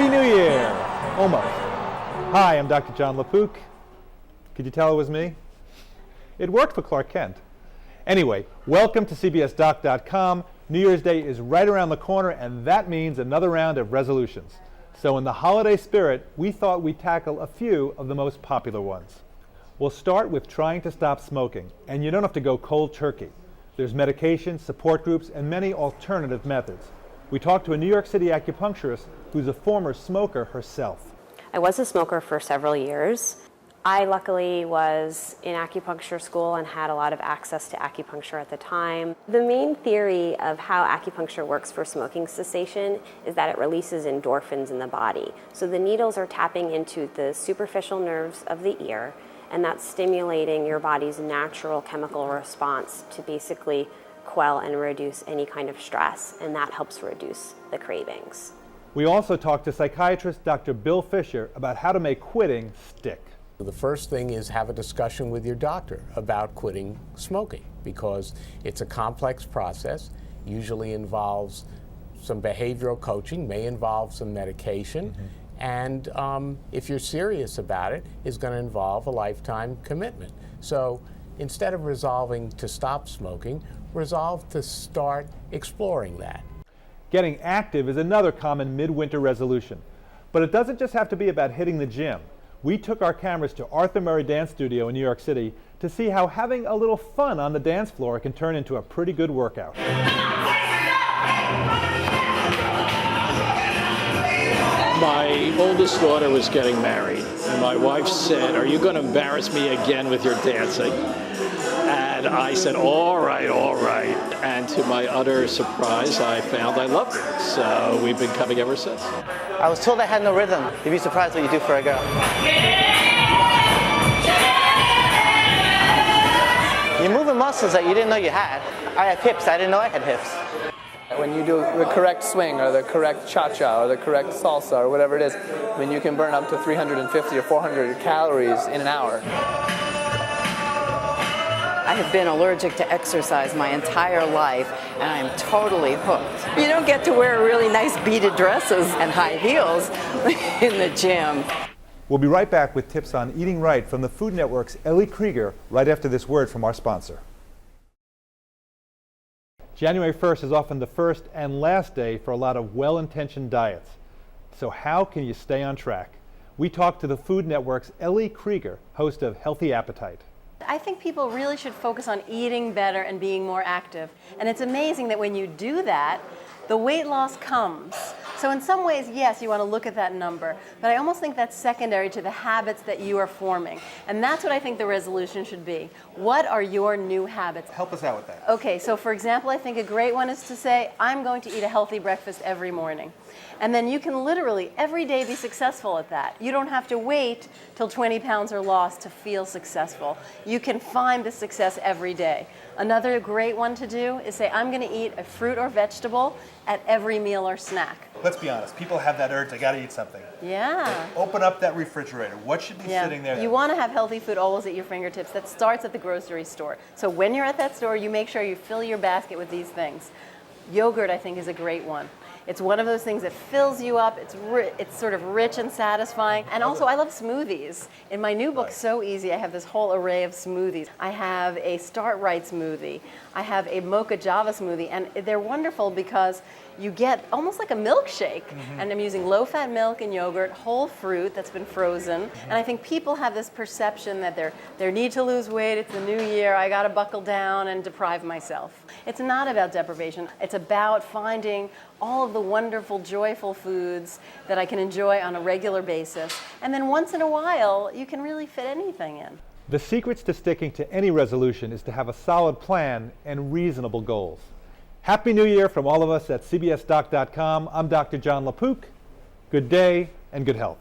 Happy New Year! Almost. Hi, I'm Dr. Jon LaPook. Could you tell it was me? It worked for Clark Kent. Anyway, welcome to CBSDoc.com. New Year's Day is right around the corner, and that means another round of resolutions. So in the holiday spirit, we thought we'd tackle a few of the most popular ones. We'll start with trying to stop smoking, and you don't have to go cold turkey. There's medication, support groups, and many alternative methods. We talked to a New York City acupuncturist who's a former smoker herself. I was a smoker for several years. I luckily was in acupuncture school and had a lot of access to acupuncture at the time. The main theory of how acupuncture works for smoking cessation is that it releases endorphins in the body. So the needles are tapping into the superficial nerves of the ear, and that's stimulating your body's natural chemical response to basically quell and reduce any kind of stress, and that helps reduce the cravings. We also talked to psychiatrist Dr. Bill Fisher about how to make quitting stick. The first thing is have a discussion with your doctor about quitting smoking, because it's a complex process, usually involves some behavioral coaching, may involve some medication, and if you're serious about it, is going to involve a lifetime commitment. So instead of resolving to stop smoking, resolve to start exploring that. Getting active is another common midwinter resolution, but it doesn't just have to be about hitting the gym. We took our cameras to Arthur Murray Dance Studio in New York City to see how having a little fun on the dance floor can turn into a pretty good workout. My oldest daughter was getting married, and my wife said, "Are you going to embarrass me again with your dancing?" And I said, all right. And to my utter surprise, I found I loved it. So we've been coming ever since. I was told I had no rhythm. You'd be surprised what you do for a girl. You're moving muscles that you didn't know you had. I have hips. I didn't know I had hips. When you do the correct swing or the correct cha-cha or the correct salsa or whatever it is, I mean, you can burn up to 350 or 400 calories in an hour. I have been allergic to exercise my entire life, and I'm totally hooked. You don't get to wear really nice beaded dresses and high heels in the gym. We'll be right back with tips on eating right from the Food Network's Ellie Krieger right after this word from our sponsor. January 1st is often the first and last day for a lot of well-intentioned diets. So how can you stay on track? We talked to the Food Network's Ellie Krieger, host of Healthy Appetite. I think people really should focus on eating better and being more active. And it's amazing that when you do that, the weight loss comes. So in some ways, yes, you want to look at that number, but I almost think that's secondary to the habits that you are forming. And that's what I think the resolution should be. What are your new habits? Help us out with that. Okay, so for example, I think a great one is to say, I'm going to eat a healthy breakfast every morning. And then you can literally every day be successful at that. You don't have to wait till 20 pounds are lost to feel successful. You can find the success every day. Another great one to do is say, I'm going to eat a fruit or vegetable at every meal or snack. Let's be honest, people have that urge, I gotta eat something. Yeah. Open up that refrigerator. What should be sitting there? You want to have healthy food always at your fingertips. That starts at the grocery store. So when you're at that store, you make sure you fill your basket with these things. Yogurt, I think, is a great one. It's one of those things that fills you up. It's sort of rich and satisfying. And also, I love smoothies. In my new book, So Easy, I have this whole array of smoothies. I have a Start Right smoothie. I have a Mocha Java smoothie. And they're wonderful because you get almost like a milkshake. And I'm using low-fat milk and yogurt, whole fruit that's been frozen. And I think people have this perception that they need to lose weight. It's the new year. I got to buckle down and deprive myself. It's not about deprivation. It's about finding all of the wonderful, joyful foods that I can enjoy on a regular basis. And then once in a while, you can really fit anything in. The secrets to sticking to any resolution is to have a solid plan and reasonable goals. Happy New Year from all of us at CBSDoc.com. I'm Dr. Jon LaPook. Good day and good health.